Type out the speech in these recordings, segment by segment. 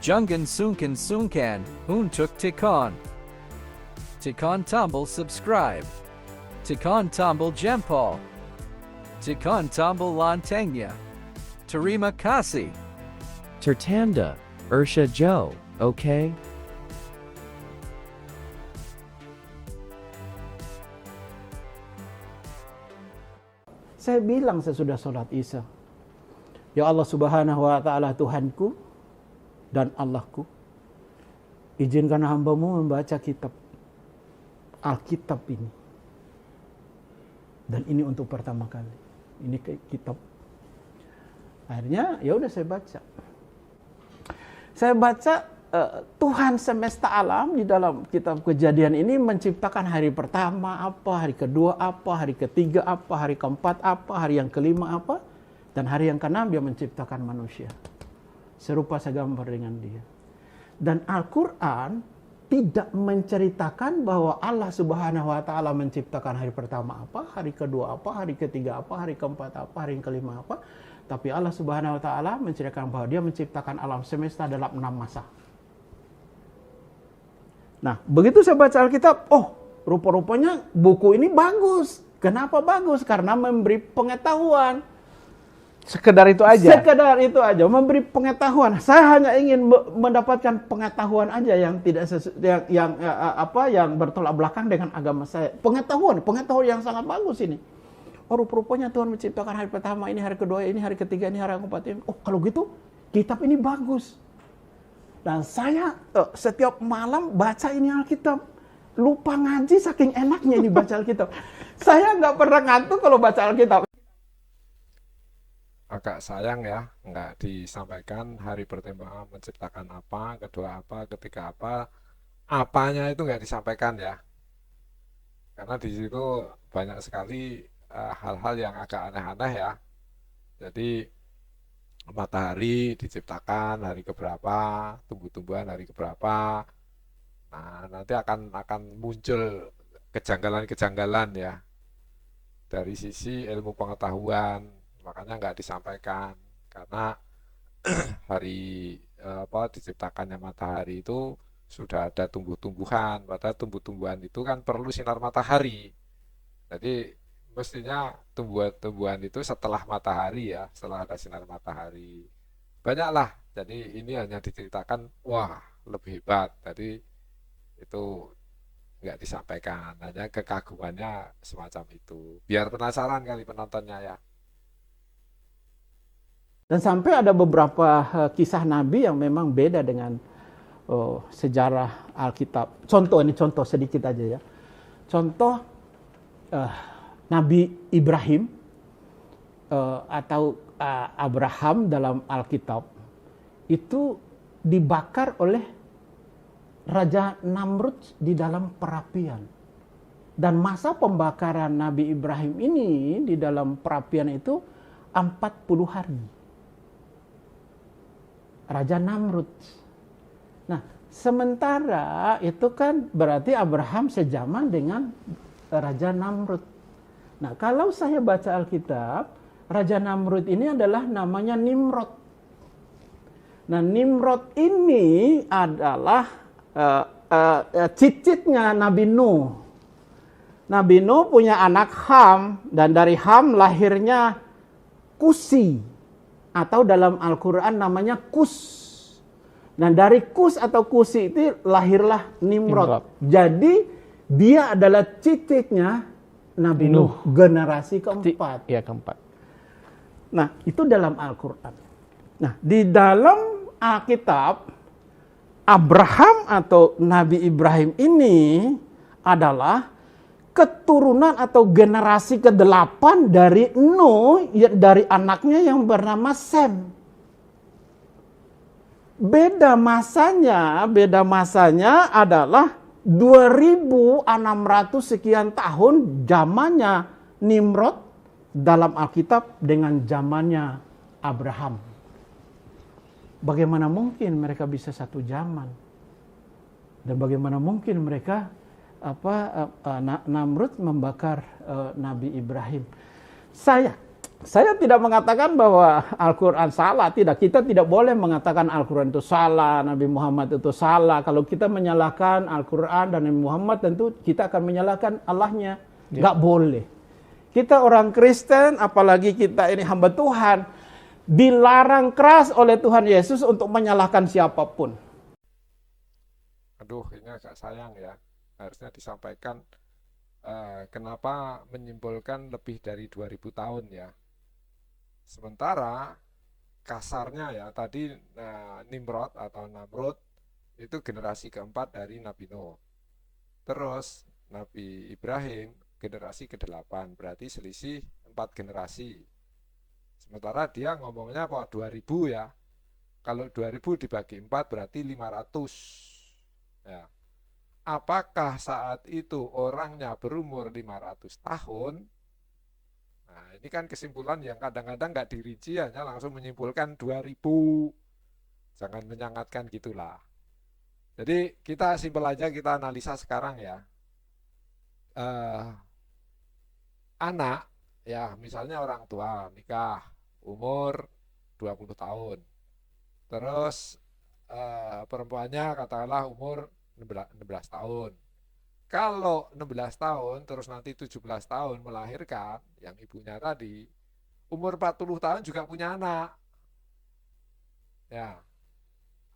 Jungan Sunkan Sunkan, Untuk Tikon. Tikon Tombol subscribe. Tikon Tombol Jempol. Tikon Tombol Lantengnya. Terima kasih. Tertanda, Ursha Joe, okay? Saya bilang sesudah sholat Isya, ya Allah Subhanahu wa ta'ala Tuhanku dan Allahku, izinkan hamba-Mu membaca kitab Alkitab ini. Dan ini untuk pertama kali. Ini kitab. Akhirnya ya udah saya baca. Saya baca Tuhan semesta alam di dalam kitab Kejadian ini menciptakan hari pertama apa, hari kedua apa, hari ketiga apa, hari keempat apa, hari yang kelima apa, dan hari yang keenam Dia menciptakan manusia. Serupa segambar dengan Dia. Dan Al-Quran tidak menceritakan bahwa Allah Subhanahu wa ta'ala menciptakan hari pertama apa, hari kedua apa, hari ketiga apa, hari keempat apa, hari yang kelima apa. Tapi Allah Subhanahu wa ta'ala menceritakan bahwa Dia menciptakan alam semesta dalam 6 masa. Nah, begitu saya baca Alkitab, oh, rupa-rupanya buku ini bagus. Kenapa bagus? Karena memberi pengetahuan. Sekedar itu aja. Sekedar itu aja, memberi pengetahuan. Saya hanya ingin mendapatkan pengetahuan aja yang tidak yang bertolak belakang dengan agama saya. Pengetahuan yang sangat bagus ini. Oh, rupa-rupanya Tuhan menciptakan hari pertama ini, hari kedua ini, hari ketiga ini, hari keempat ini. Oh, kalau gitu kitab ini bagus. Dan saya setiap malam baca ini Alkitab. Lupa ngaji saking enaknya ini baca Alkitab. Saya nggak pernah ngantuk kalau baca Alkitab. Agak sayang ya, nggak disampaikan hari pertama menciptakan apa, kedua apa, ketiga apa. Apanya itu nggak disampaikan ya. Karena di situ banyak sekali hal-hal yang agak aneh-aneh ya. Jadi matahari diciptakan hari keberapa, tumbuh-tumbuhan hari keberapa. Nah, nanti akan muncul kejanggalan-kejanggalan ya dari sisi ilmu pengetahuan. Makanya nggak disampaikan karena hari diciptakannya matahari itu sudah ada tumbuh-tumbuhan. Padahal tumbuh-tumbuhan itu kan perlu sinar matahari. Jadi mestinya tumbuhan-tumbuhan itu setelah matahari ya, setelah ada sinar matahari. Banyaklah, jadi ini hanya diceritakan, wah lebih hebat. Jadi itu nggak disampaikan, hanya kekagumannya semacam itu. Biar penasaran kali penontonnya ya. Dan sampai ada beberapa kisah Nabi yang memang beda dengan sejarah Alkitab. Contoh sedikit aja ya. Contoh Nabi Ibrahim atau Abraham dalam Alkitab itu dibakar oleh Raja Namrud di dalam perapian. Dan masa pembakaran Nabi Ibrahim ini di dalam perapian itu 40 hari. Raja Namrud. Nah, sementara itu kan berarti Abraham sejaman dengan Raja Namrud. Nah, kalau saya baca Alkitab, Raja Namrud ini adalah namanya Nimrod. Nah, Nimrod ini adalah cicitnya Nabi Nuh. Nabi Nuh punya anak Ham, dan dari Ham lahirnya Kusi, atau dalam Al-Quran namanya Kus. Dan dari Kus atau Kusi itu lahirlah Nimrod. Jadi dia adalah cicitnya Nabi Nuh, generasi keempat. Ya, keempat. Nah, itu dalam Al-Quran. Nah, di dalam Alkitab, Abraham atau Nabi Ibrahim ini adalah keturunan atau generasi ke-8 dari Nuh, dari anaknya yang bernama Sem. Beda masanya adalah 2600 sekian tahun zamannya Nimrod dalam Alkitab dengan zamannya Abraham. Bagaimana mungkin mereka bisa satu zaman? Dan bagaimana mungkin mereka Namrud membakar Nabi Ibrahim? Saya tidak mengatakan bahwa Al-Quran salah, tidak. Kita tidak boleh mengatakan Al-Quran itu salah, Nabi Muhammad itu salah. Kalau kita menyalahkan Al-Quran dan Nabi Muhammad, tentu kita akan menyalahkan Allahnya. Nggak boleh. Kita orang Kristen, apalagi kita ini hamba Tuhan, dilarang keras oleh Tuhan Yesus untuk menyalahkan siapapun. Aduh, ini agak sayang ya. Harusnya disampaikan kenapa menyimpulkan lebih dari 2000 tahun ya. Sementara kasarnya ya tadi Nimrod atau Namrud itu generasi keempat dari Nabi Nuh. Terus Nabi Ibrahim generasi ke-8, berarti selisih 4 generasi. Sementara dia ngomongnya apa 2000 ya. Kalau 2000 dibagi 4 berarti 500. Ya. Apakah saat itu orangnya berumur 500 tahun? Nah, ini kan kesimpulan yang kadang-kadang nggak dirinci, hanya langsung menyimpulkan 2000. Jangan menyangatkan gitulah. Jadi kita simpel aja, kita analisa sekarang ya. Anak, ya misalnya orang tua nikah, umur 20 tahun. Terus perempuannya katakanlah umur 16 tahun. Kalau 16 tahun, terus nanti 17 tahun melahirkan, yang ibunya tadi, umur 40 tahun juga punya anak. Ya,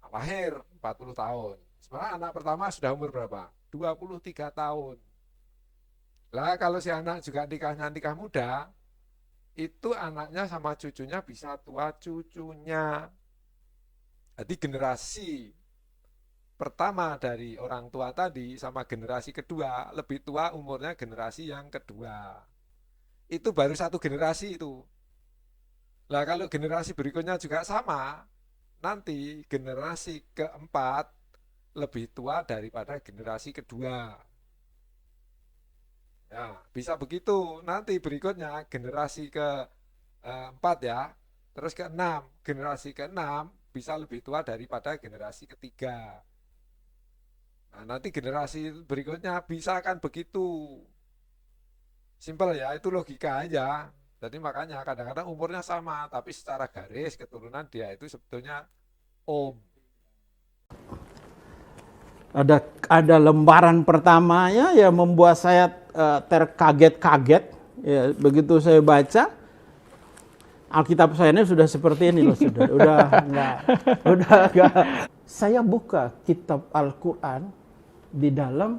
lahir 40 tahun. Sebenarnya anak pertama sudah umur berapa? 23 tahun. Lah kalau si anak juga nikah muda, itu anaknya sama cucunya bisa tua cucunya. Jadi generasi pertama dari orang tua tadi sama generasi kedua lebih tua umurnya generasi yang kedua. Itu baru satu generasi itu. Lah kalau generasi berikutnya juga sama, nanti generasi keempat lebih tua daripada generasi kedua. Ya, bisa begitu. Nanti berikutnya generasi keempat ya, terus keenam, generasi keenam bisa lebih tua daripada generasi ketiga. Nah, nanti generasi berikutnya bisa akan begitu. Simpel ya, itu logika aja. Jadi makanya kadang-kadang umurnya sama, tapi secara garis keturunan dia itu sebetulnya om. Ada lembaran pertamanya yang membuat saya terkaget-kaget. Ya, begitu saya baca, Alkitab saya ini sudah seperti ini loh, sudah. Udah enggak. Saya buka kitab Al-Quran di dalam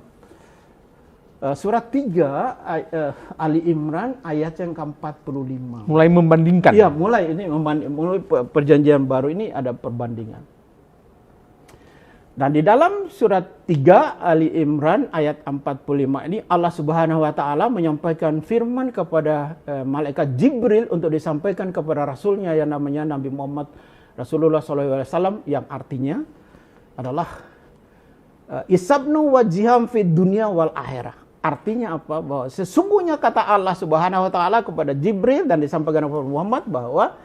surat 3 Ali Imran ayat yang ke-45. Mulai membandingkan. Iya, mulai perjanjian baru ini ada perbandingan. Dan di dalam surat 3 Ali Imran ayat 45 ini Allah Subhanahu wa taala menyampaikan firman kepada malaikat Jibril untuk disampaikan kepada rasulnya yang namanya Nabi Muhammad Rasulullah SAW, yang artinya adalah isabnu wajiham fid dunya wal akhirah. Artinya apa? Bahwa sesungguhnya kata Allah Subhanahu wa taala kepada Jibril dan disampaikan kepada Muhammad bahwa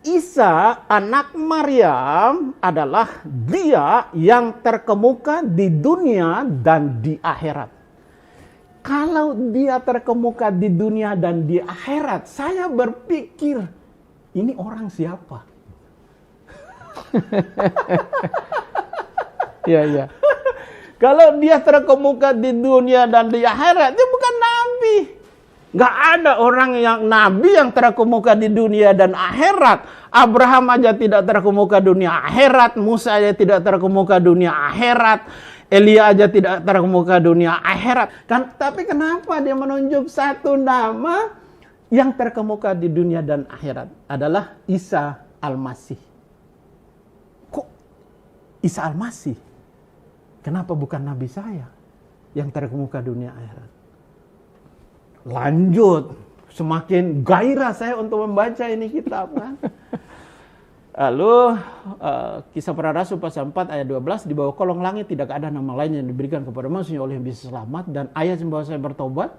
Isa anak Maryam adalah dia yang terkemuka di dunia dan di akhirat. Kalau dia terkemuka di dunia dan di akhirat, saya berpikir ini orang siapa? Iya. Kalau dia terkemuka di dunia dan di akhirat, dia bukan nabi. Nggak ada orang yang nabi yang terkemuka di dunia dan akhirat. Abraham aja tidak terkemuka dunia akhirat. Musa aja tidak terkemuka dunia akhirat. Elia aja tidak terkemuka dunia akhirat. Tapi kenapa dia menunjuk satu nama yang terkemuka di dunia dan akhirat? Adalah Isa Al-Masih. Kok Isa Al-Masih? Kenapa bukan nabi saya yang terkemuka dunia akhirat? Lanjut, semakin gairah saya untuk membaca ini kitab kan. Lalu Kisah Para Rasul pasal 4 ayat 12, di bawah kolong langit tidak ada nama lain yang diberikan kepada manusia oleh yang bisa selamat. Dan ayat yang membawa saya bertobat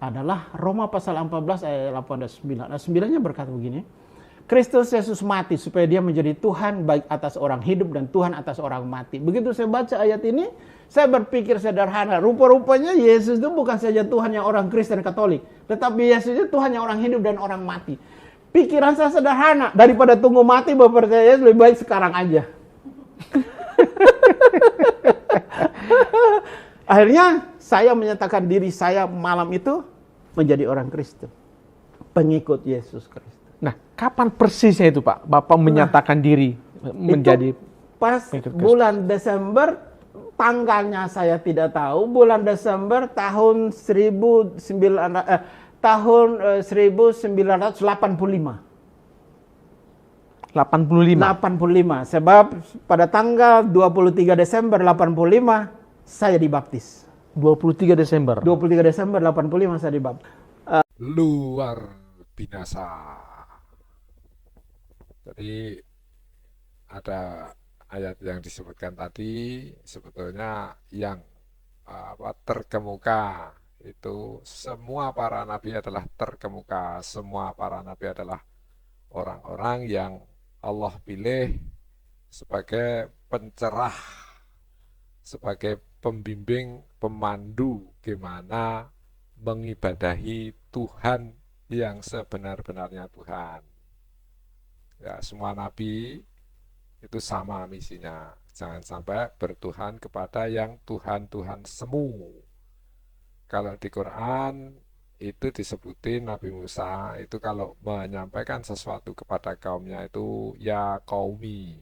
adalah Roma pasal 14 ayat 8 dan 9. Nah, 9-nya berkata begini, Kristus Yesus mati supaya dia menjadi Tuhan baik atas orang hidup dan Tuhan atas orang mati. Begitu saya baca ayat ini, saya berpikir sederhana. Rupa-rupanya Yesus itu bukan saja Tuhan yang orang Kristen Katolik, tetapi Yesus itu Tuhan yang orang hidup dan orang mati. Pikiran saya sederhana, daripada tunggu mati baru percaya Yesus, lebih baik sekarang aja. Akhirnya saya menyatakan diri saya malam itu menjadi orang Kristen, pengikut Yesus Kristus. Nah, kapan persisnya itu Pak, Bapak menyatakan diri menjadi Itu pas pengikut Kristus? bulan Desember, tanggalnya saya tidak tahu, bulan Desember tahun 1985. 85. Sebab pada tanggal 23 Desember 85 saya dibaptis. 23 Desember. 23 Desember 85 saya dibaptis. Luar binasa. Jadi ada ayat yang disebutkan tadi, sebetulnya yang terkemuka itu semua para nabi adalah terkemuka, semua para nabi adalah orang-orang yang Allah pilih sebagai pencerah, sebagai pembimbing, pemandu gimana mengibadahi Tuhan yang sebenar-benarnya Tuhan. Ya, semua nabi itu sama misinya. Jangan sampai bertuhan kepada yang Tuhan-Tuhan semu. Kalau di Quran itu disebutin Nabi Musa itu kalau menyampaikan sesuatu kepada kaumnya itu ya qaumi.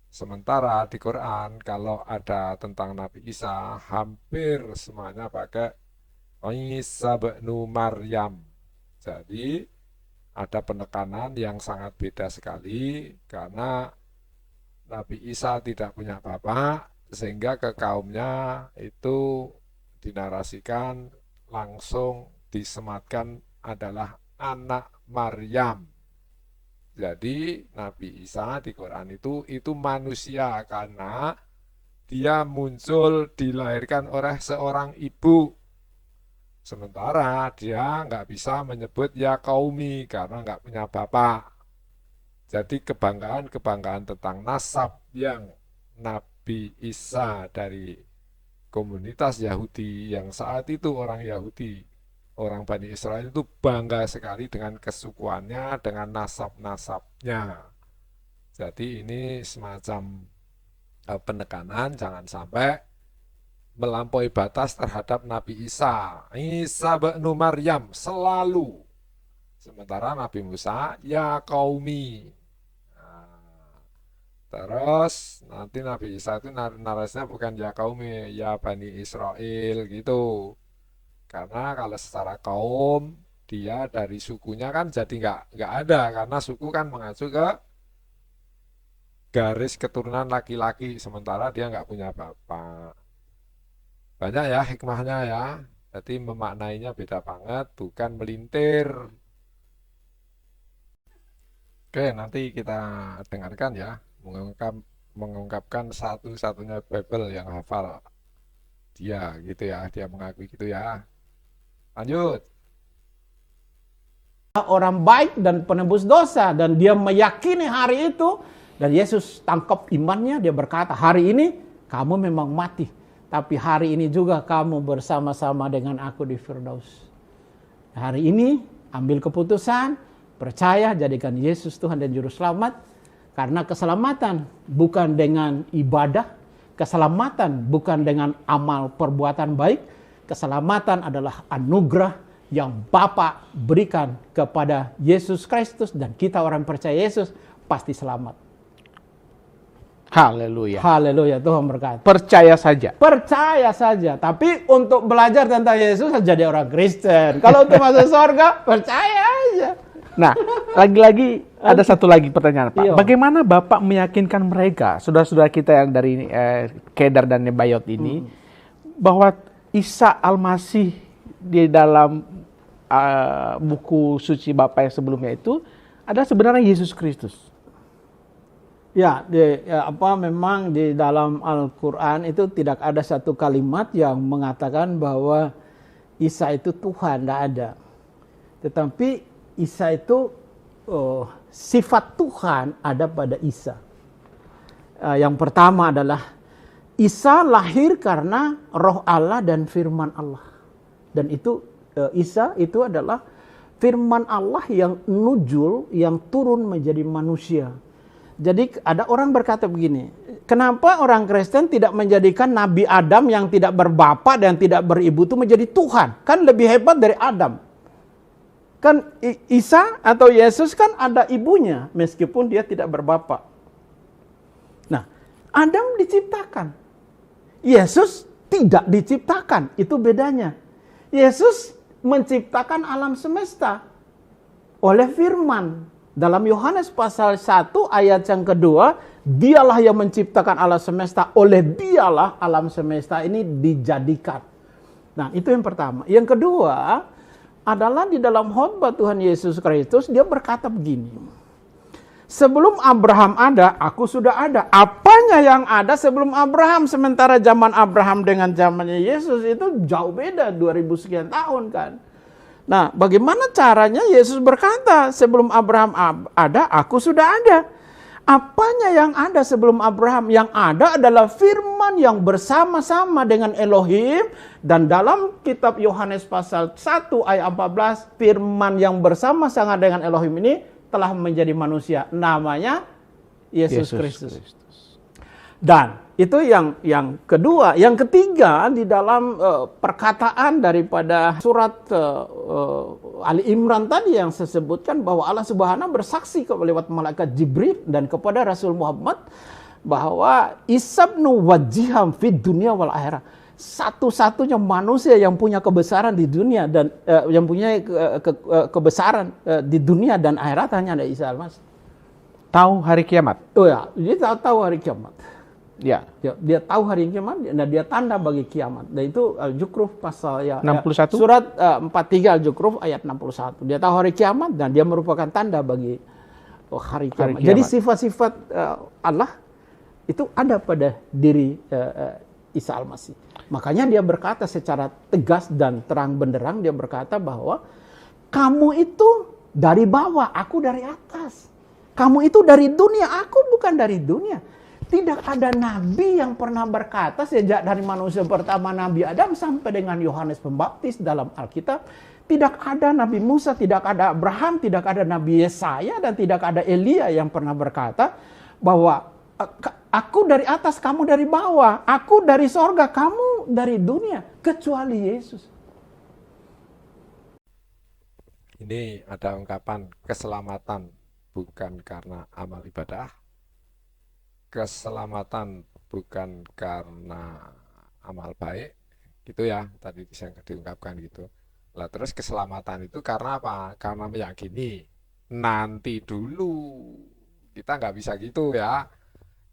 Sementara di Quran kalau ada tentang Nabi Isa hampir semuanya pakai Isa bin Maryam. Jadi ada penekanan yang sangat beda sekali karena Nabi Isa tidak punya bapak sehingga ke kaumnya itu dinarasikan langsung disematkan adalah anak Maryam. Jadi Nabi Isa di Quran itu manusia karena dia muncul dilahirkan oleh seorang ibu. Sementara dia nggak bisa menyebut ya qaumi karena nggak punya bapak. Jadi kebanggaan tentang nasab yang Nabi Isa dari komunitas Yahudi yang saat itu orang Yahudi, orang Bani Israel itu bangga sekali dengan kesukuannya, dengan nasab-nasabnya. Jadi ini semacam penekanan jangan sampai melampaui batas terhadap Nabi Isa. Isa bin Maryam selalu. Sementara Nabi Musa ya qaumi. Terus nanti Nabi Isa itu narasinya bukan ya qaumi, ya Bani Israel gitu. Karena kalau secara kaum dia dari sukunya kan jadi nggak ada karena suku kan mengacu ke garis keturunan laki-laki sementara dia nggak punya bapak. Banyak ya hikmahnya ya. Jadi memaknainya beda banget, bukan melintir. Oke, nanti kita dengarkan ya. Mengungkapkan satu-satunya Bible yang hafal dia gitu ya, dia mengakui gitu ya. Lanjut. Orang baik dan penebus dosa dan dia meyakini hari itu dan Yesus tangkap imannya, dia berkata hari ini kamu memang mati tapi hari ini juga kamu bersama-sama dengan aku di Firdaus. Hari ini ambil keputusan, percaya, jadikan Yesus Tuhan dan Juru Selamat. Karena keselamatan bukan dengan ibadah, keselamatan bukan dengan amal perbuatan baik, keselamatan adalah anugerah yang Bapa berikan kepada Yesus Kristus dan kita orang percaya Yesus pasti selamat. Haleluya. Haleluya, Tuhan berkata. Percaya saja. Percaya saja, tapi untuk belajar tentang Yesus jadi orang Kristen. Kalau untuk masuk surga, percaya aja. Nah, lagi-lagi ada satu lagi pertanyaan Pak. Iya. Bagaimana Bapak meyakinkan mereka, saudara-saudara kita yang dari Kedar dan Nebayot ini, bahwa Isa Al-Masih di dalam buku suci Bapak yang sebelumnya itu adalah sebenarnya Yesus Kristus? Ya, memang di dalam Al-Quran itu tidak ada satu kalimat yang mengatakan bahwa Isa itu Tuhan, tidak ada. Tetapi Isa itu sifat Tuhan ada pada Isa. Yang pertama adalah Isa lahir karena Roh Allah dan Firman Allah. Dan itu Isa itu adalah firman Allah yang nujul, yang turun menjadi manusia. Jadi ada orang berkata begini, kenapa orang Kristen tidak menjadikan Nabi Adam yang tidak berbapak dan tidak beribu itu menjadi Tuhan? Kan lebih hebat dari Adam. Kan Isa atau Yesus kan ada ibunya meskipun dia tidak berbapak. Nah, Adam diciptakan. Yesus tidak diciptakan, itu bedanya. Yesus menciptakan alam semesta oleh firman. Dalam Yohanes pasal 1 ayat yang kedua, dialah yang menciptakan alam semesta, oleh dialah alam semesta ini dijadikan. Nah, itu yang pertama. Yang kedua adalah di dalam khotbah Tuhan Yesus Kristus, dia berkata begini, sebelum Abraham ada, aku sudah ada. Apanya yang ada sebelum Abraham? Sementara zaman Abraham dengan zamannya Yesus itu jauh beda, 2000 sekian tahun kan. Nah, bagaimana caranya Yesus berkata, sebelum Abraham ada, aku sudah ada. Apanya yang ada sebelum Abraham? Yang ada adalah firman yang bersama-sama dengan Elohim. Dan dalam kitab Yohanes pasal 1 ayat 14, firman yang bersama-sama dengan Elohim ini telah menjadi manusia. Namanya Yesus Kristus. Dan itu yang kedua. Yang ketiga, di dalam perkataan daripada surat Ali Imran tadi yang saya sebutkan, bahwa Allah Subhanahu bersaksi lewat malaikat Jibril dan kepada Rasul Muhammad bahwa isabnu wajiham fid dunia wal akhirah. Satu-satunya manusia yang punya kebesaran di dunia dan yang punya kebesaran di dunia dan akhirat hanya ada Isa Al-Masih. Tahu hari kiamat? Oh ya, dia tahu hari kiamat. Ya. Dia tahu hari kiamat dan dia tanda bagi kiamat. Dan itu Al-Zukruf pasal 61? Surat 43 Al-Zukruf ayat 61. Dia tahu hari kiamat dan dia merupakan tanda bagi hari kiamat. Jadi sifat-sifat Allah itu ada pada diri Isa Al-Masih. Makanya dia berkata secara tegas dan terang benderang, dia berkata bahwa kamu itu dari bawah, aku dari atas. Kamu itu dari dunia, aku bukan dari dunia. Tidak ada nabi yang pernah berkata sejak dari manusia pertama Nabi Adam sampai dengan Yohanes Pembaptis dalam Alkitab. Tidak ada Nabi Musa, tidak ada Abraham, tidak ada Nabi Yesaya, dan tidak ada Elia yang pernah berkata bahwa aku dari atas, kamu dari bawah. Aku dari sorga, kamu dari dunia. Kecuali Yesus. Ini ada ungkapan keselamatan bukan karena amal ibadah. Keselamatan bukan karena amal baik, gitu ya, tadi yang diungkapkan gitu. Lah terus keselamatan itu karena apa? Karena meyakini nanti dulu. Kita nggak bisa gitu ya.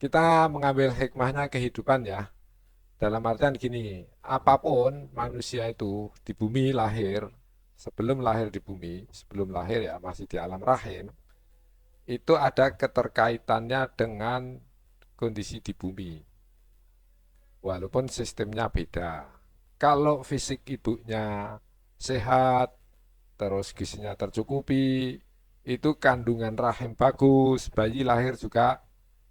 Kita mengambil hikmahnya kehidupan ya. Dalam artian gini, apapun manusia itu di bumi lahir, sebelum lahir di bumi, sebelum lahir ya masih di alam rahim, itu ada keterkaitannya dengan kondisi di bumi. Walaupun sistemnya beda. Kalau fisik ibunya sehat, terus gizinya tercukupi, itu kandungan rahim bagus, bayi lahir juga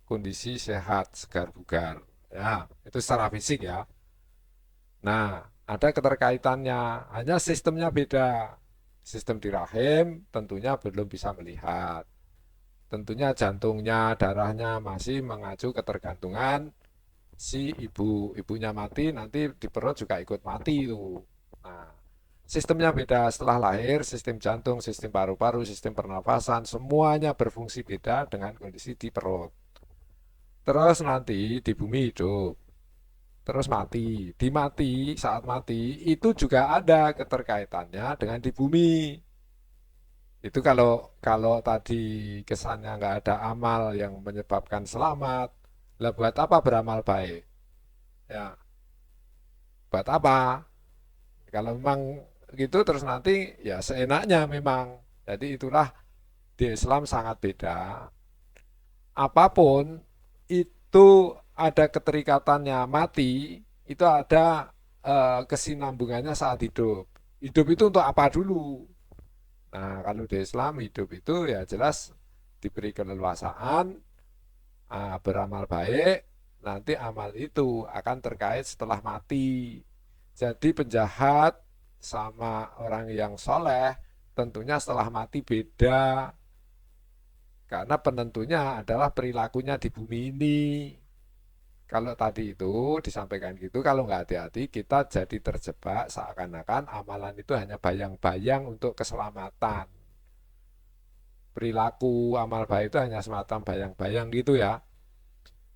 kondisi sehat, segar bugar. Ya, itu secara fisik ya. Nah, ada keterkaitannya, hanya sistemnya beda. Sistem di rahim tentunya belum bisa melihat. Tentunya jantungnya, darahnya masih mengacu ketergantungan si ibu. Ibunya mati, nanti di perut juga ikut mati itu. Nah, sistemnya beda setelah lahir, sistem jantung, sistem paru-paru, sistem pernafasan, semuanya berfungsi beda dengan kondisi di perut. Terus nanti di bumi hidup, terus mati. Saat mati, itu juga ada keterkaitannya dengan di bumi. Itu kalau tadi kesannya nggak ada amal yang menyebabkan selamat, lah buat apa beramal baik? Ya, buat apa? Kalau memang gitu terus nanti ya seenaknya memang. Jadi itulah di Islam sangat beda. Apapun itu ada keterikatannya, mati itu ada kesinambungannya saat hidup. Hidup itu untuk apa dulu? Nah, kalau di Islam hidup itu ya jelas diberi keleluasaan, beramal baik, nanti amal itu akan terkait setelah mati. Jadi penjahat sama orang yang soleh tentunya setelah mati beda. Karena penentunya adalah perilakunya di bumi ini. Kalau tadi itu disampaikan gitu, kalau nggak hati-hati kita jadi terjebak seakan-akan amalan itu hanya bayang-bayang untuk keselamatan. Perilaku amal baik itu hanya semacam bayang-bayang gitu ya.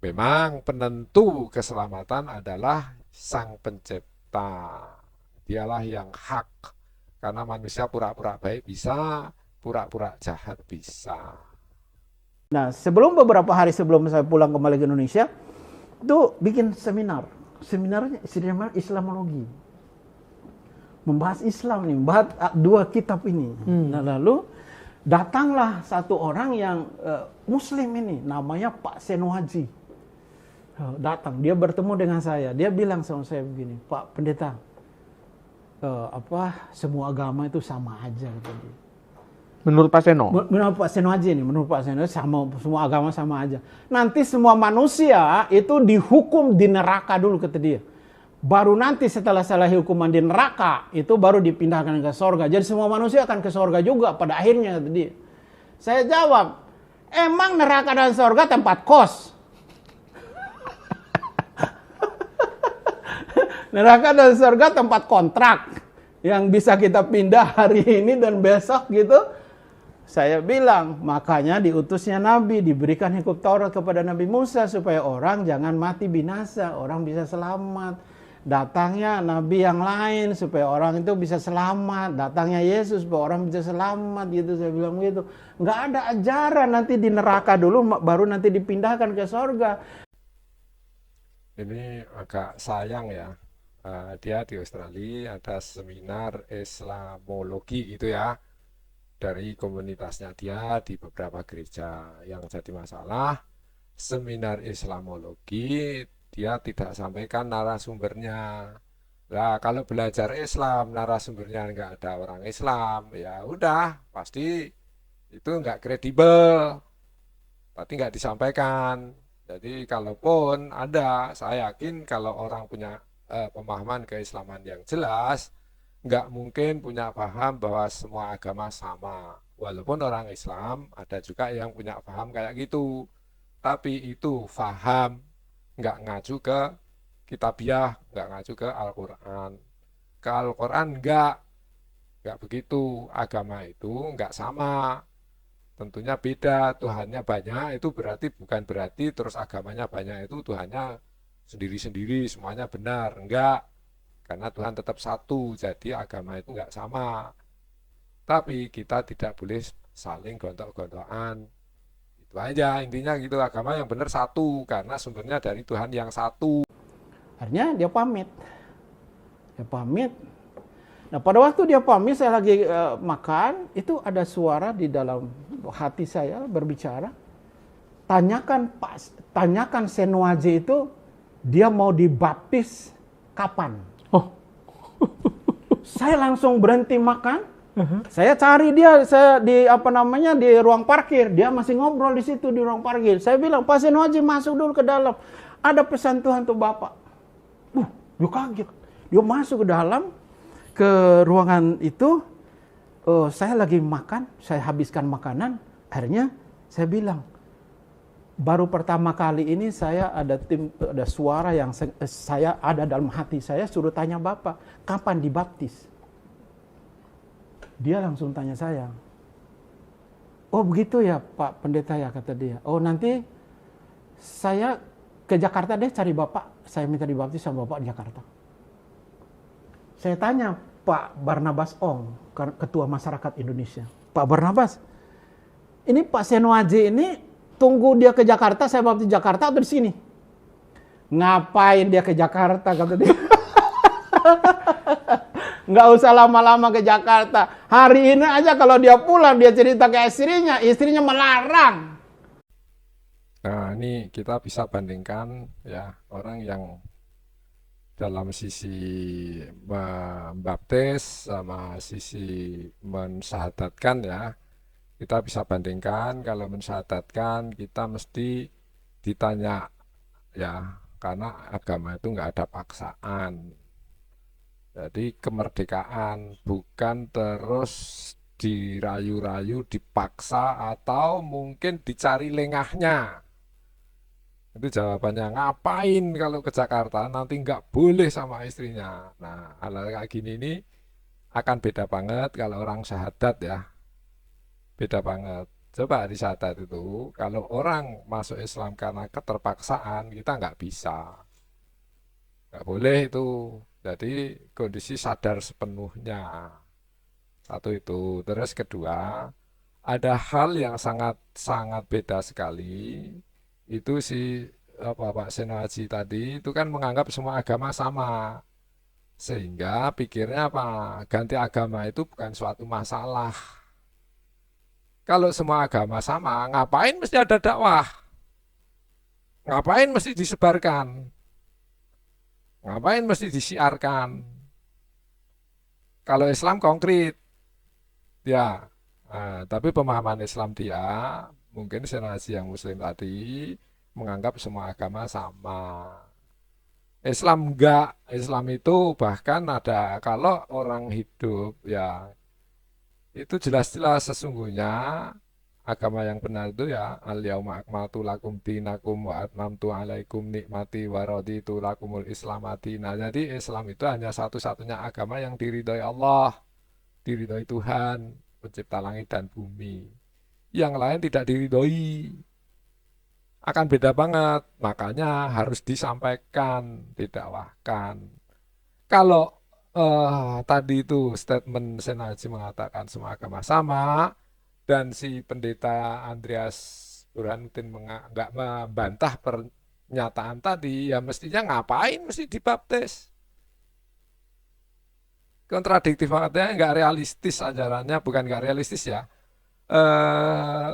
Memang penentu keselamatan adalah Sang Pencipta. Dialah yang hak. Karena manusia pura-pura baik bisa, pura-pura jahat bisa. Nah, beberapa hari sebelum saya pulang kembali ke Indonesia, itu bikin seminar. Seminarnya Islamologi. Membahas Islam nih, membahas dua kitab ini. Nah, lalu datanglah satu orang yang Muslim ini, namanya Pak Senohaji. Datang, dia bertemu dengan saya. Dia bilang sama saya begini, Pak Pendeta, semua agama itu sama aja, kata dia. Menurut Pak Seno? Menurut Pak Seno aja nih, menurut Pak Seno semua agama sama aja. Nanti semua manusia itu dihukum di neraka dulu, kata dia. Baru nanti setelah selesai hukuman di neraka, itu baru dipindahkan ke sorga. Jadi semua manusia akan ke sorga juga pada akhirnya, kata dia. Saya jawab, emang neraka dan sorga tempat kos? Neraka dan sorga tempat kontrak yang bisa kita pindah hari ini dan besok gitu. Saya bilang, makanya diutusnya Nabi, diberikan hukum Taurat kepada Nabi Musa supaya orang jangan mati binasa, orang bisa selamat. Datangnya Nabi yang lain supaya orang itu bisa selamat. Datangnya Yesus supaya orang bisa selamat, gitu. Saya bilang gitu. Nggak ada ajaran nanti di neraka dulu, baru nanti dipindahkan ke sorga. Ini agak sayang ya. Dia di Australia ada seminar Islamologi gitu ya. Dari komunitasnya dia di beberapa gereja. Yang jadi masalah, seminar Islamologi dia tidak sampaikan narasumbernya. Nah, kalau belajar Islam narasumbernya nggak ada orang Islam, ya udah pasti itu nggak kredibel. Berarti nggak disampaikan. Jadi kalaupun ada, saya yakin kalau orang punya pemahaman keislaman yang jelas, nggak mungkin punya paham bahwa semua agama sama. Walaupun orang Islam ada juga yang punya paham kayak gitu. Tapi itu paham, nggak ngacu ke kitabiah, nggak ngacu ke Al-Quran. Ke Al-Quran nggak begitu. Agama itu nggak sama. Tentunya beda, Tuhannya banyak, itu bukan berarti terus agamanya banyak itu Tuhannya sendiri-sendiri, semuanya benar. Enggak. Karena Tuhan tetap satu, jadi agama itu enggak sama. Tapi kita tidak boleh saling gontok-gontokan. Itu aja, intinya gitu, agama yang benar satu, karena sumbernya dari Tuhan yang satu. Akhirnya dia pamit. Nah, pada waktu dia pamit, saya lagi makan, itu ada suara di dalam hati saya berbicara. Tanyakan Senohaji itu, dia mau dibaptis kapan? Oh. Saya langsung berhenti makan. Saya cari dia, di ruang parkir. Dia masih ngobrol di situ di ruang parkir. Saya bilang, Pak Senohaji masuk dulu ke dalam. Ada pesan Tuhan untuk Bapak. Dia kaget. Dia masuk ke dalam, ke ruangan itu. Saya lagi makan, saya habiskan makanan. Akhirnya saya bilang, baru pertama kali ini saya ada suara yang saya ada dalam hati saya suruh tanya Bapak, kapan dibaptis? Dia langsung tanya saya, oh begitu ya Pak Pendeta ya, kata dia. Oh nanti saya ke Jakarta deh cari Bapak, saya minta dibaptis sama Bapak di Jakarta. Saya tanya Pak Barnabas Ong, Ketua Masyarakat Indonesia. Pak Barnabas, ini Pak Senohaji ini tunggu dia ke Jakarta, saya baptis di Jakarta atau di sini? Ngapain dia ke Jakarta, kata dia. Nggak usah lama-lama ke Jakarta. Hari ini aja kalau dia pulang, dia cerita ke istrinya melarang. Nah, ini kita bisa bandingkan ya, orang yang dalam sisi membaptis sama sisi mensyahadatkan ya. Kita bisa bandingkan, kalau mensyahadatkan kita mesti ditanya ya, karena agama itu nggak ada paksaan. Jadi kemerdekaan, bukan terus dirayu-rayu, dipaksa, atau mungkin dicari lengahnya. Itu jawabannya, ngapain kalau ke Jakarta, nanti nggak boleh sama istrinya. Nah, hal kayak gini ini akan beda banget kalau orang syahadat ya. Beda banget. Coba di syahadat itu, kalau orang masuk Islam karena keterpaksaan, kita nggak bisa. Nggak boleh itu. Jadi kondisi sadar sepenuhnya. Satu itu. Terus kedua, ada hal yang sangat beda sekali. Itu si Pak Seno Haji tadi itu kan menganggap semua agama sama. Sehingga pikirnya apa? Ganti agama itu bukan suatu masalah. Kalau semua agama sama, ngapain mesti ada dakwah? Ngapain mesti disebarkan? Ngapain mesti disiarkan? Kalau Islam konkret, ya. Nah, tapi pemahaman Islam dia, mungkin generasi yang Muslim tadi, menganggap semua agama sama. Islam enggak, Islam itu bahkan ada, kalau orang hidup, ya, itu jelas-jelas sesungguhnya agama yang benar itu ya al-yauma akmaltu lakum dinakum wa atmamtu alaikum nikmati wa raditu lakumul islam madina. Jadi Islam itu hanya satu-satunya agama yang diridhoi Allah, diridhoi Tuhan, pencipta langit dan bumi. Yang lain tidak diridhoi. Akan beda banget, makanya harus disampaikan, didakwahkan. Kalau tadi itu statement Senaji mengatakan semua agama sama, dan si pendeta Andreas Burhanuddin nggak membantah pernyataan tadi, ya mestinya ngapain mesti dibaptis? Kontradiktif banget ya, nggak realistis ajarannya, bukan nggak realistis ya,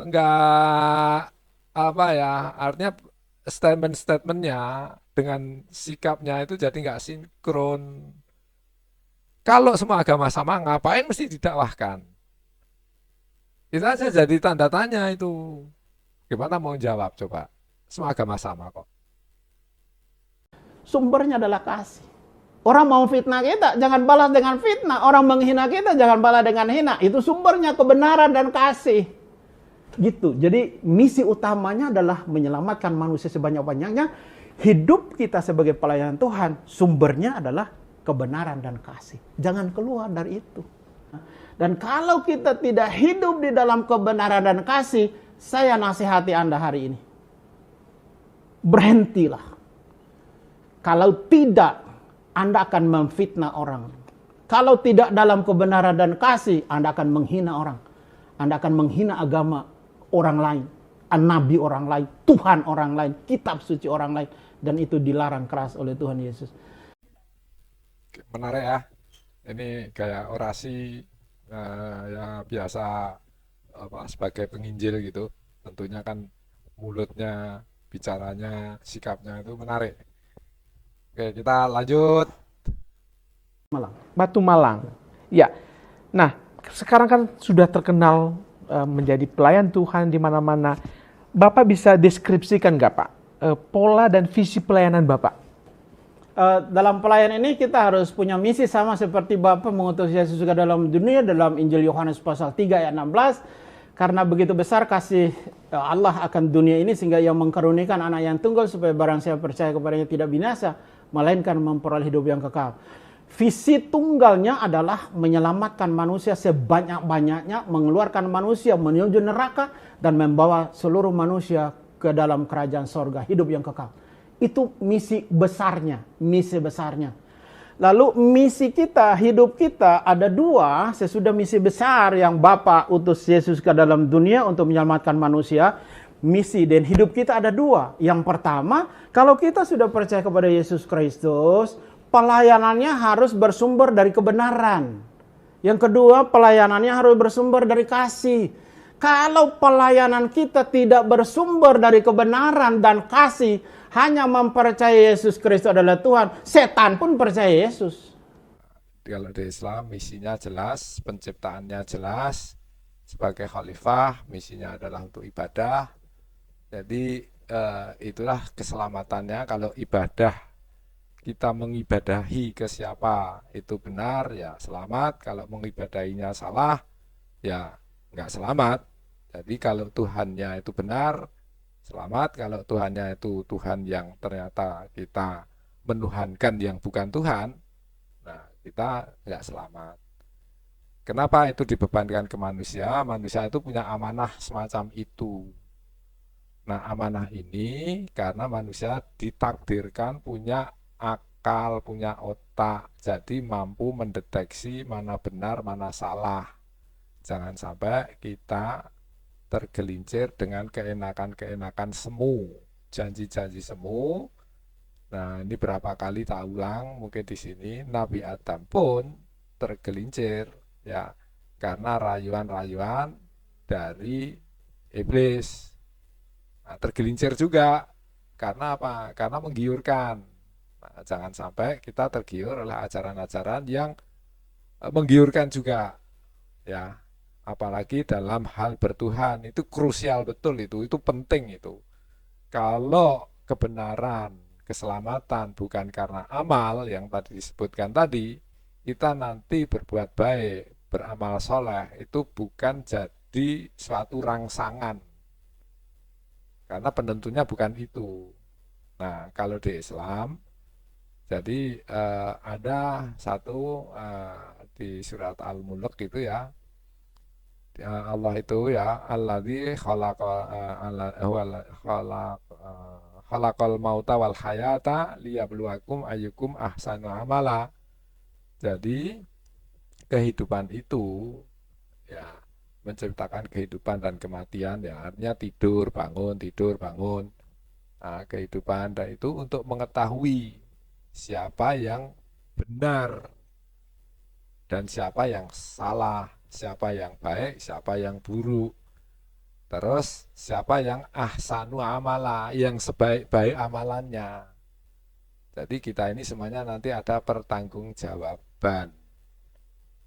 nggak apa ya, artinya statement-statementnya dengan sikapnya itu jadi nggak sinkron. Kalau semua agama sama, ngapain mesti didakwahkan? Itu aja jadi tanda tanya itu. Gimana mau jawab coba? Semua agama sama kok. Sumbernya adalah kasih. Orang mau fitnah kita, jangan balas dengan fitnah. Orang menghina kita, jangan balas dengan hina. Itu sumbernya kebenaran dan kasih. Gitu. Jadi misi utamanya adalah menyelamatkan manusia sebanyak-banyaknya. Hidup kita sebagai pelayan Tuhan, sumbernya adalah kebenaran dan kasih. Jangan keluar dari itu. Dan kalau kita tidak hidup di dalam kebenaran dan kasih, saya nasihati Anda hari ini. Berhentilah. Kalau tidak, Anda akan memfitnah orang. Kalau tidak dalam kebenaran dan kasih, Anda akan menghina orang. Anda akan menghina agama orang lain, nabi orang lain, Tuhan orang lain, kitab suci orang lain. Dan itu dilarang keras oleh Tuhan Yesus. Menarik ya. Ini kayak orasi ya biasa sebagai penginjil gitu. Tentunya kan mulutnya, bicaranya, sikapnya itu menarik. Oke, kita lanjut. Batu Malang. Ya. Nah, sekarang kan sudah terkenal menjadi pelayan Tuhan di mana-mana. Bapak bisa deskripsikan nggak Pak pola dan visi pelayanan Bapak? Dalam pelayan ini kita harus punya misi sama seperti Bapa mengutus Yesus ke dalam dunia dalam Injil Yohanes pasal 3 ayat 16. Karena begitu besar kasih Allah akan dunia ini sehingga Ia mengkaruniakan anak yang tunggal supaya barang siapa percaya kepadanya tidak binasa, melainkan memperoleh hidup yang kekal. Visi tunggalnya adalah menyelamatkan manusia sebanyak-banyaknya, mengeluarkan manusia menuju neraka dan membawa seluruh manusia ke dalam kerajaan sorga, hidup yang kekal. Itu misi besarnya, misi besarnya. Lalu misi kita, hidup kita ada dua sesudah misi besar yang Bapa utus Yesus ke dalam dunia untuk menyelamatkan manusia. Misi dan hidup kita ada dua. Yang pertama, kalau kita sudah percaya kepada Yesus Kristus, pelayanannya harus bersumber dari kebenaran. Yang kedua, pelayanannya harus bersumber dari kasih. Kalau pelayanan kita tidak bersumber dari kebenaran dan kasih, hanya mempercayai Yesus Kristus adalah Tuhan, setan pun percaya Yesus. Kalau di Islam misinya jelas, penciptaannya jelas. Sebagai khalifah, misinya adalah untuk ibadah. Jadi itulah keselamatannya. Kalau ibadah, kita mengibadahi ke siapa itu benar, ya selamat. Kalau mengibadahinya salah, ya nggak selamat. Jadi kalau Tuhannya itu benar, selamat. Kalau Tuhannya itu Tuhan yang ternyata kita menuhankan yang bukan Tuhan, nah kita nggak selamat. Kenapa itu dibebankan ke manusia? Manusia itu punya amanah semacam itu. Nah, amanah ini karena manusia ditakdirkan punya akal, punya otak, jadi mampu mendeteksi mana benar, mana salah. Jangan sampai kita tergelincir dengan keenakan-keenakan semu, janji-janji semu. Nah, ini berapa kali tak ulang, mungkin di sini Nabi Adam pun tergelincir ya karena rayuan-rayuan dari iblis. Nah, tergelincir juga karena apa? Karena menggiurkan. Nah, jangan sampai kita tergiur oleh ajaran-ajaran yang menggiurkan juga ya. Apalagi dalam hal bertuhan itu krusial betul, itu penting itu. Kalau kebenaran, keselamatan bukan karena amal yang tadi disebutkan tadi, kita nanti berbuat baik, beramal soleh itu bukan jadi suatu rangsangan, karena penentunya bukan itu. Nah, kalau di Islam, jadi ada satu di surat Al-Mulk itu ya, Allah itu ya, alladzi khalaqal mauta wal hayata liyabluwakum ayyukum ahsanu amala. Jadi kehidupan itu ya menciptakan kehidupan dan kematian ya, artinya tidur bangun. Nah, kehidupan dan itu untuk mengetahui siapa yang benar dan siapa yang salah, siapa yang baik, siapa yang buruk. Terus siapa yang ahsanu amala, yang sebaik-baik amalannya. Jadi kita ini semuanya nanti ada pertanggungjawaban.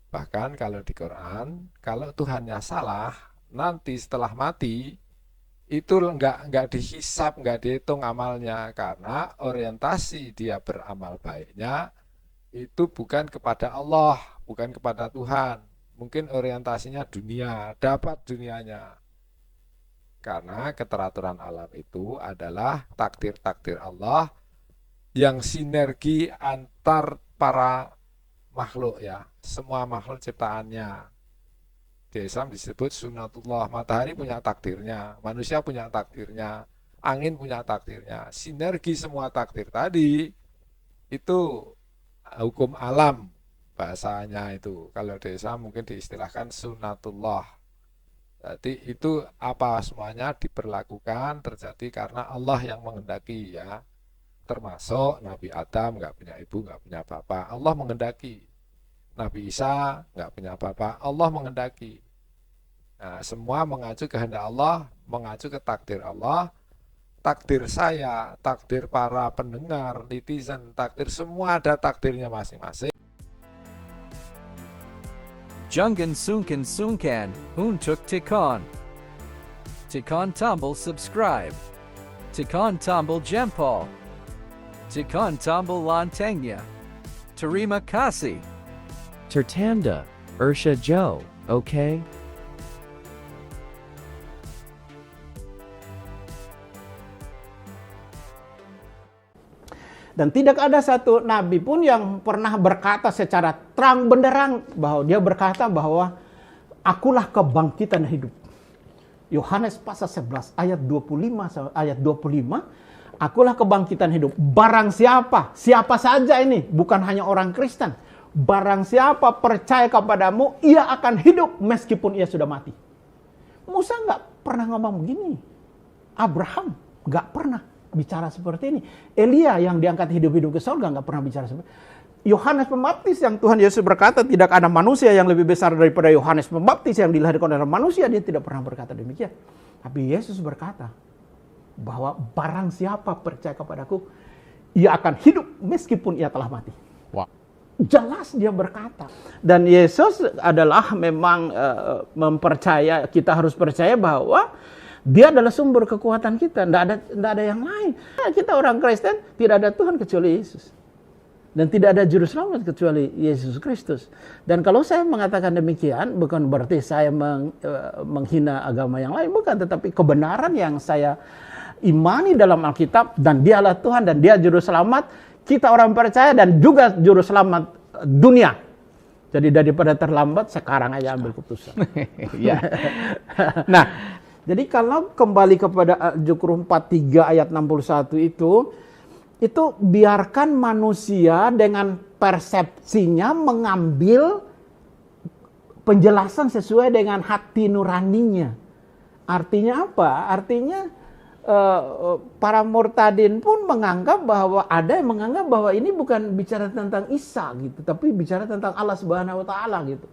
Bahkan kalau di Quran, kalau Tuhannya salah, nanti setelah mati itu enggak dihisap, enggak dihitung amalnya, karena orientasi dia beramal baiknya itu bukan kepada Allah, bukan kepada Tuhan. Mungkin orientasinya dunia, dapat dunianya. Karena keteraturan alam itu adalah takdir-takdir Allah yang sinergi antar para makhluk ya, semua makhluk ciptaannya. Di Islam disebut sunatullah, matahari punya takdirnya, manusia punya takdirnya, angin punya takdirnya. Sinergi semua takdir tadi itu hukum alam bahasanya itu. Kalau di Islam mungkin diistilahkan sunatullah. Jadi itu apa semuanya diperlakukan terjadi karena Allah yang menghendaki ya. Termasuk Nabi Adam nggak punya ibu, nggak punya bapak, Allah menghendaki. Nabi Isa nggak punya bapak, Allah menghendaki. Nah, semua mengacu kehendak Allah, mengacu ke takdir Allah. Takdir saya, takdir para pendengar, netizen, takdir semua ada takdirnya masing-masing. Jungan Sunkan Sunkan, Untuk Tikon. Tikon Tumble subscribe. Tikon Tumble Jempol. Tikon Tumble Lantengnya. Terima kasih. Tertanda, Ursha Joe, okay? Dan tidak ada satu nabi pun yang pernah berkata secara terang benderang bahwa dia berkata bahwa akulah kebangkitan hidup. Yohanes pasal 11 ayat 25 ayat 25, akulah kebangkitan hidup. Barang siapa saja ini, bukan hanya orang Kristen. Barang siapa percaya kepadamu, ia akan hidup meskipun ia sudah mati. Musa nggak pernah ngomong begini. Abraham nggak pernah bicara seperti ini. Elia yang diangkat hidup-hidup ke surga nggak pernah bicara seperti ini. Yohanes Pembaptis yang Tuhan Yesus berkata tidak ada manusia yang lebih besar daripada Yohanes Pembaptis yang dilahirkan dari manusia, dia tidak pernah berkata demikian. Tapi Yesus berkata bahwa barang siapa percaya kepadaku, ia akan hidup meskipun ia telah mati. Wow. Jelas dia berkata. Dan Yesus adalah memang mempercaya, kita harus percaya bahwa dia adalah sumber kekuatan kita. Tidak ada yang lain. Kita orang Kristen, tidak ada Tuhan kecuali Yesus. Dan tidak ada juru selamat kecuali Yesus Kristus. Dan kalau saya mengatakan demikian, bukan berarti saya menghina agama yang lain, bukan. Tetapi kebenaran yang saya imani dalam Alkitab, dan dialah Tuhan, dan dia juru selamat, kita orang percaya, dan juga juru selamat dunia. Jadi daripada terlambat, sekarang aja ambil keputusan. Ya. Nah, jadi kalau kembali kepada Al-Zukhruf 43 ayat 61 itu biarkan manusia dengan persepsinya mengambil penjelasan sesuai dengan hati nuraninya. Artinya apa? Artinya para murtadin pun menganggap bahwa ada yang menganggap bahwa ini bukan bicara tentang Isa gitu, tapi bicara tentang Allah Subhanahu wa taala gitu.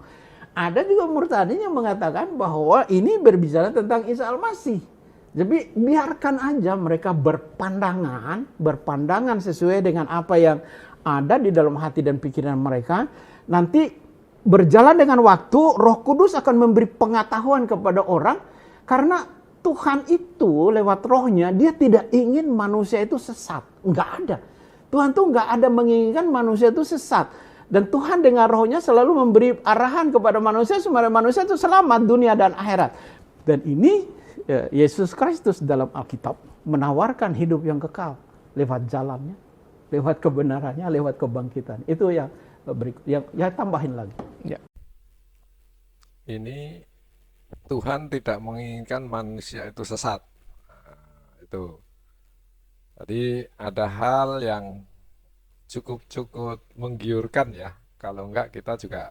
Ada juga murtadin yang mengatakan bahwa ini berbicara tentang Isa Al-Masih. Jadi biarkan aja mereka berpandangan sesuai dengan apa yang ada di dalam hati dan pikiran mereka. Nanti berjalan dengan waktu, Roh Kudus akan memberi pengetahuan kepada orang, karena Tuhan itu lewat rohnya, dia tidak ingin manusia itu sesat. Enggak ada. Tuhan tuh enggak ada menginginkan manusia itu sesat. Dan Tuhan dengan rohnya selalu memberi arahan kepada manusia supaya manusia itu selamat dunia dan akhirat. Dan ini Yesus Kristus dalam Alkitab menawarkan hidup yang kekal lewat jalannya, lewat kebenarannya, lewat kebangkitan. Itu yang berikut, yang tambahin lagi. ya. Ini Tuhan tidak menginginkan manusia itu sesat. Nah, itu. Jadi ada hal yang cukup menggiurkan ya. Kalau enggak kita juga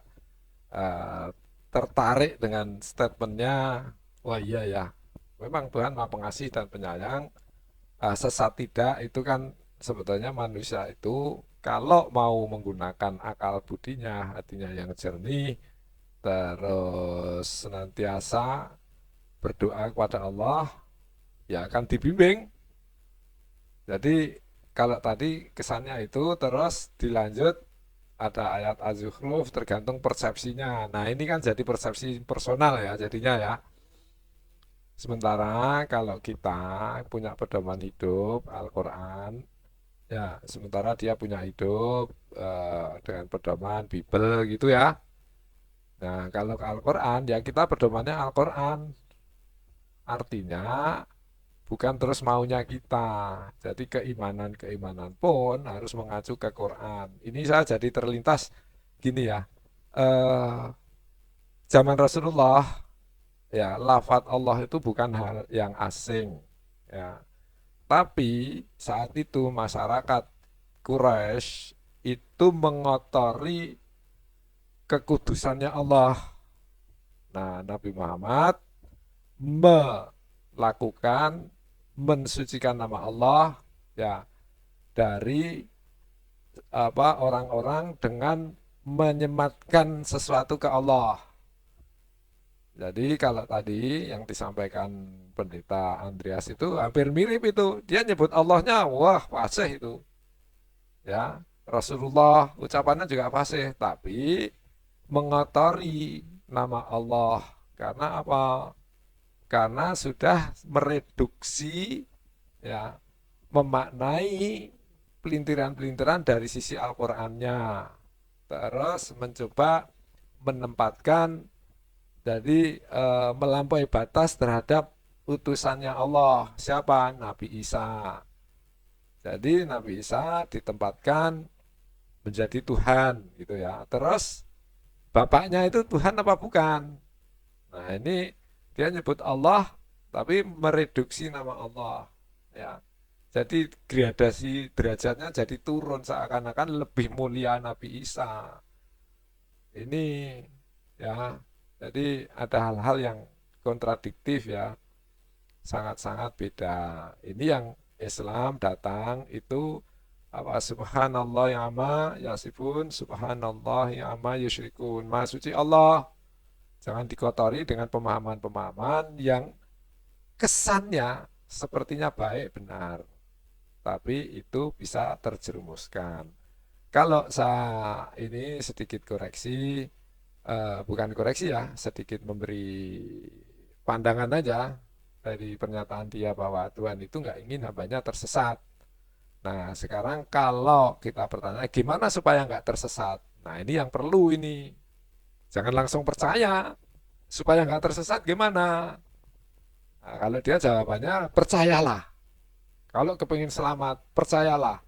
tertarik dengan statementnya, wah iya ya, memang Tuhan Maha Pengasih dan Penyayang, sesat tidak, itu kan sebetulnya manusia itu kalau mau menggunakan akal budinya, hatinya yang jernih, terus senantiasa berdoa kepada Allah, ya akan dibimbing. Jadi kalau tadi kesannya itu, terus dilanjut ada ayat Az-Zukhruf, tergantung persepsinya. Nah ini kan jadi persepsi personal ya jadinya ya. Sementara kalau kita punya pedoman hidup Al-Quran, ya sementara dia punya hidup dengan pedoman Bible gitu ya. Nah kalau ke Al-Quran, ya kita pedomannya Al-Quran. Artinya bukan terus maunya kita. Jadi keimanan pun harus mengacu ke Quran. Ini saya jadi terlintas gini ya. Zaman Rasulullah, ya, lafadz Allah itu bukan hal yang asing, ya. Tapi saat itu masyarakat Quraisy itu mengotori kekudusannya Allah. Nah, Nabi Muhammad mensucikan nama Allah, ya, dari orang-orang dengan menyematkan sesuatu ke Allah. Jadi kalau tadi yang disampaikan Pendeta Andreas itu hampir mirip itu. Dia nyebut Allahnya, wah fasih itu. Ya, Rasulullah ucapannya juga fasih, tapi mengotori nama Allah. Karena apa? Karena sudah mereduksi, ya, memaknai pelintiran-pelintiran dari sisi Al-Qur'annya. Terus mencoba menempatkan, jadi melampaui batas terhadap utusannya Allah. Siapa? Nabi Isa. Jadi Nabi Isa ditempatkan menjadi Tuhan gitu ya. Terus bapaknya itu Tuhan apa bukan? Nah ini dia nyebut Allah tapi mereduksi nama Allah. Ya. Jadi gradasi derajatnya jadi turun, seakan-akan lebih mulia Nabi Isa. Ini ya. Jadi ada hal-hal yang kontradiktif ya, sangat-sangat beda. Ini yang Islam datang itu apa? Subhanallah ya amma yasifun, subhanallah ya amma yusyrikun. Maha suci Allah. Jangan dikotori dengan pemahaman-pemahaman yang kesannya sepertinya baik benar, tapi itu bisa terjerumuskan. Kalau saya ini sedikit koreksi, bukan koreksi ya, sedikit memberi pandangan aja dari pernyataan dia bahwa Tuhan itu nggak ingin hambanya tersesat. Nah, sekarang kalau kita bertanya, gimana supaya nggak tersesat? Nah, ini yang perlu ini. Jangan langsung percaya. Supaya nggak tersesat gimana? Nah, kalau dia jawabannya, percayalah. Kalau kepingin selamat, percayalah.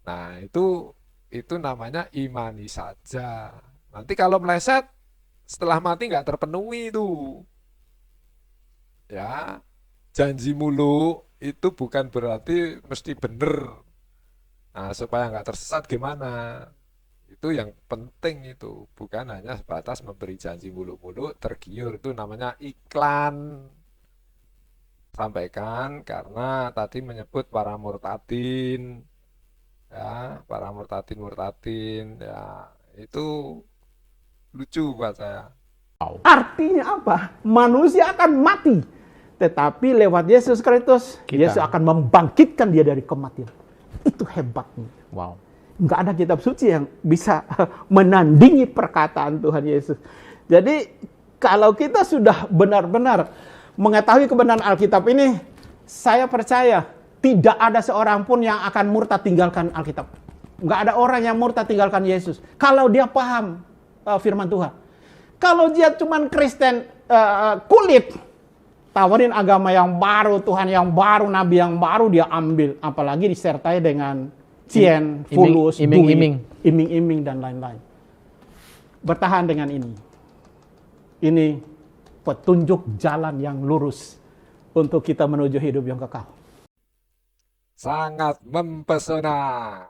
Nah, itu namanya imani saja. Nanti kalau meleset, setelah mati nggak terpenuhi itu. Ya, janji mulu itu bukan berarti mesti benar. Nah, supaya nggak tersesat gimana? Itu yang penting itu. Bukan hanya sebatas memberi janji mulu-mulu, tergiur. Itu namanya iklan. Sampaikan karena tadi menyebut para murtadin. Ya, para murtadin, ya, itu lucu buat saya. Artinya apa? Manusia akan mati. Tetapi lewat Yesus Kristus, Yesus akan membangkitkan dia dari kematian. Itu hebatnya. Wow. Nggak ada kitab suci yang bisa menandingi perkataan Tuhan Yesus. Jadi kalau kita sudah benar-benar mengetahui kebenaran Alkitab ini, saya percaya tidak ada seorang pun yang akan murtad tinggalkan Alkitab. Nggak ada orang yang murtad tinggalkan Yesus. Kalau dia paham firman Tuhan. Kalau dia cuman Kristen kulit, tawarin agama yang baru, Tuhan yang baru, Nabi yang baru dia ambil. Apalagi disertai dengan cien, fulus, iming-iming dan lain-lain. Bertahan dengan ini. Ini petunjuk jalan yang lurus untuk kita menuju hidup yang kekal. Sangat mempesona.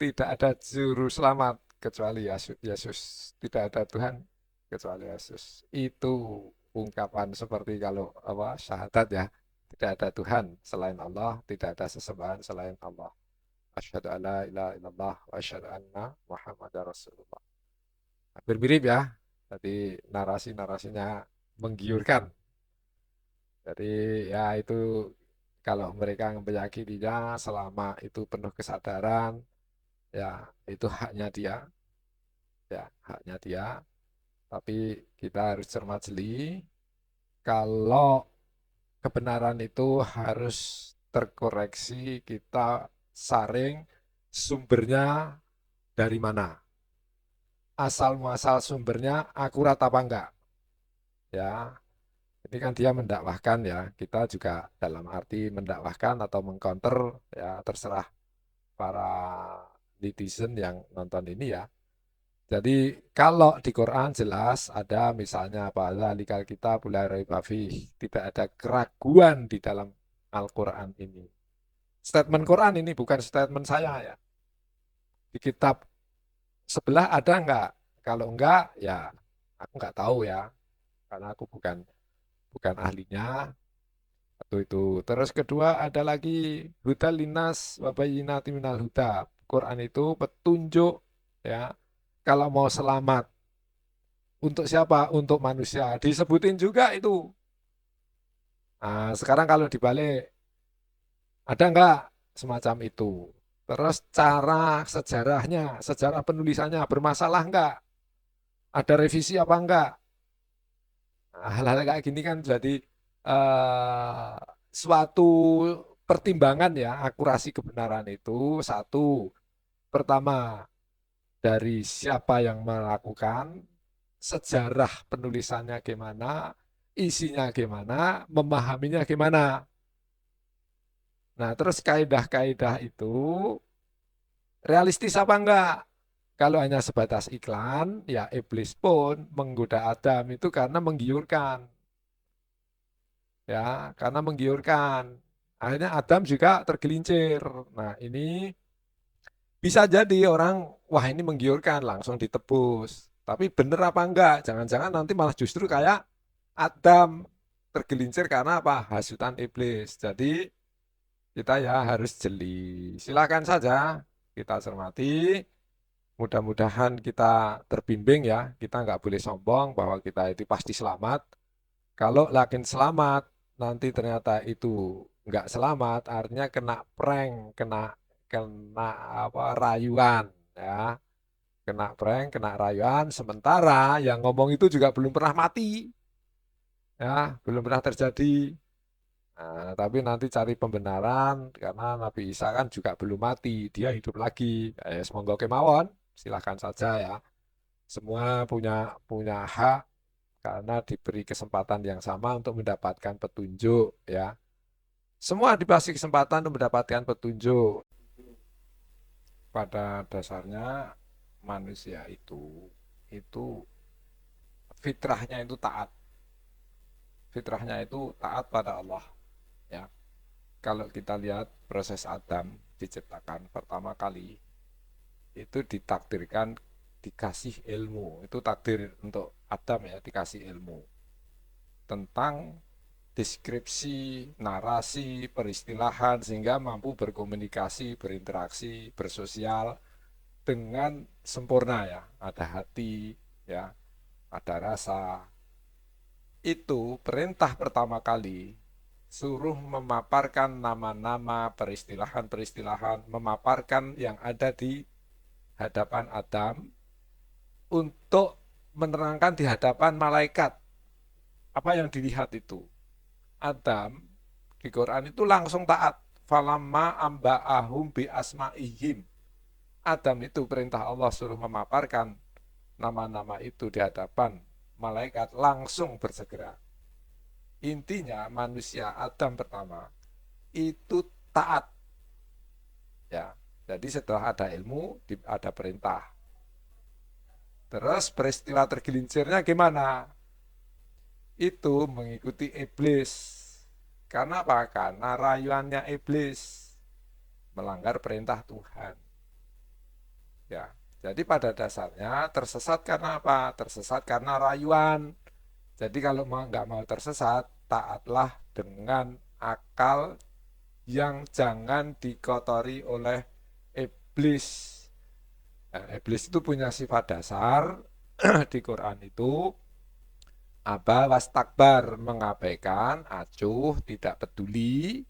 Tidak ada juru selamat kecuali Yesus. Tidak ada Tuhan kecuali Yesus. Itu ungkapan seperti kalau syahadat ya. Tidak ada Tuhan selain Allah, tidak ada sesembahan selain Allah. Asyhadu alla ilaha illallah wa asyhadu anna Muhammadar Rasulullah. Hampir mirip ya. Jadi narasi-narasinya menggiurkan. Jadi ya itu kalau mereka meyakininya selama itu penuh kesadaran, ya itu haknya dia. Ya, haknya dia. Tapi kita harus cermat jeli. Kalau kebenaran itu harus terkoreksi, kita saring sumbernya dari mana. Asal muasal sumbernya akurat apa enggak. Ya, ini kan dia mendakwahkan ya, kita juga dalam arti mendakwahkan atau mengcounter ya terserah para netizen yang nonton ini ya. Jadi kalau di Quran jelas ada misalnya dzalikal kitab la raiba fih, tidak ada keraguan di dalam Al-Quran ini. Statement Quran ini bukan statement saya ya. Di kitab sebelah ada enggak? Kalau enggak ya aku enggak tahu ya. Karena aku bukan ahlinya. Itu. Terus kedua ada lagi hudal linnas wa bayyinatin minal huda. Quran itu petunjuk ya. Kalau mau selamat untuk siapa? Untuk manusia. Disebutin juga itu. Nah, sekarang kalau dibalik ada enggak semacam itu? Terus cara sejarahnya, sejarah penulisannya bermasalah enggak? Ada revisi apa enggak? Nah, hal-hal kayak gini kan jadi suatu pertimbangan ya, akurasi kebenaran itu satu. Pertama, dari siapa yang melakukan, sejarah penulisannya gimana, isinya gimana, memahaminya gimana. Nah, terus kaidah-kaidah itu realistis apa enggak? Kalau hanya sebatas iklan, ya iblis pun menggoda Adam itu karena menggiurkan. Ya, karena menggiurkan. Akhirnya Adam juga tergelincir. Nah, ini bisa jadi orang, wah ini menggiurkan, langsung ditebus. Tapi bener apa enggak? Jangan-jangan nanti malah justru kayak Adam tergelincir karena apa? Hasutan iblis. Jadi kita ya harus jeli. Silakan saja kita cermati. Mudah-mudahan kita terbimbing ya. Kita nggak boleh sombong bahwa kita itu pasti selamat. Kalau yakin selamat, nanti ternyata itu nggak selamat, artinya kena prank, kena rayuan ya. Kena prank, kena rayuan, sementara yang ngomong itu juga belum pernah mati. Ya, belum pernah terjadi. Nah, tapi nanti cari pembenaran karena Nabi Isa kan juga belum mati, dia hidup lagi. Semoga kemawon, silahkan saja ya. Semua punya punya hak karena diberi kesempatan yang sama untuk mendapatkan petunjuk ya. Semua dikasih kesempatan untuk mendapatkan petunjuk. Pada dasarnya manusia itu fitrahnya itu taat. Fitrahnya itu taat pada Allah ya. Kalau kita lihat proses Adam diciptakan pertama kali itu ditakdirkan dikasih ilmu. Itu takdir untuk Adam ya, dikasih ilmu tentang deskripsi, narasi, peristilahan sehingga mampu berkomunikasi, berinteraksi, bersosial dengan sempurna ya. Ada hati ya, ada rasa. Itu perintah pertama kali suruh memaparkan nama-nama, peristilahan-peristilahan, memaparkan yang ada di hadapan Adam untuk menerangkan di hadapan malaikat apa yang dilihat itu. Adam di Quran itu langsung taat. Falamma amba'ahum bi asma'ihim. Adam itu perintah Allah suruh memaparkan nama-nama itu di hadapan malaikat langsung bersegera. Intinya manusia Adam pertama itu taat. Ya. Jadi setelah ada ilmu, ada perintah. Terus peristiwa tergelincirnya gimana? Itu mengikuti iblis. Karena apa? Karena rayuannya iblis melanggar perintah Tuhan. Ya. Jadi pada dasarnya tersesat karena apa? Tersesat karena rayuan. Jadi kalau nggak mau tersesat, taatlah dengan akal yang jangan dikotori oleh iblis. Nah, iblis itu punya sifat dasar di Quran itu aba wastakbar, mengabaikan, acuh, tidak peduli,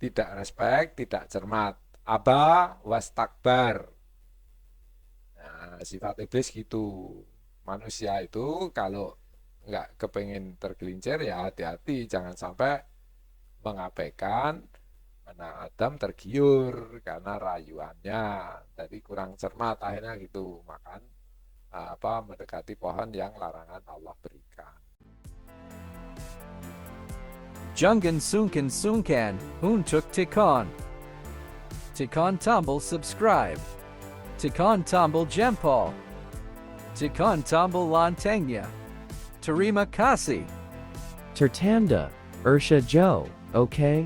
tidak respek, tidak cermat. Aba wastakbar. Nah, sifat iblis gitu. Manusia itu kalau nggak kepengen tergelincir ya hati-hati, jangan sampai mengabaikan. Nah, Adam tergiur karena rayuannya, jadi kurang cermat akhirnya gitu, makan mendekati pohon yang larangan Allah berikan. Jungan Sunkan Sunkan, Untuk Tikon. Tikon Tombol subscribe. Tikon Tombol Jempol. Tikon Tombol Lantengnya. Terima kasih. Tertanda, Ursha Joe, okay?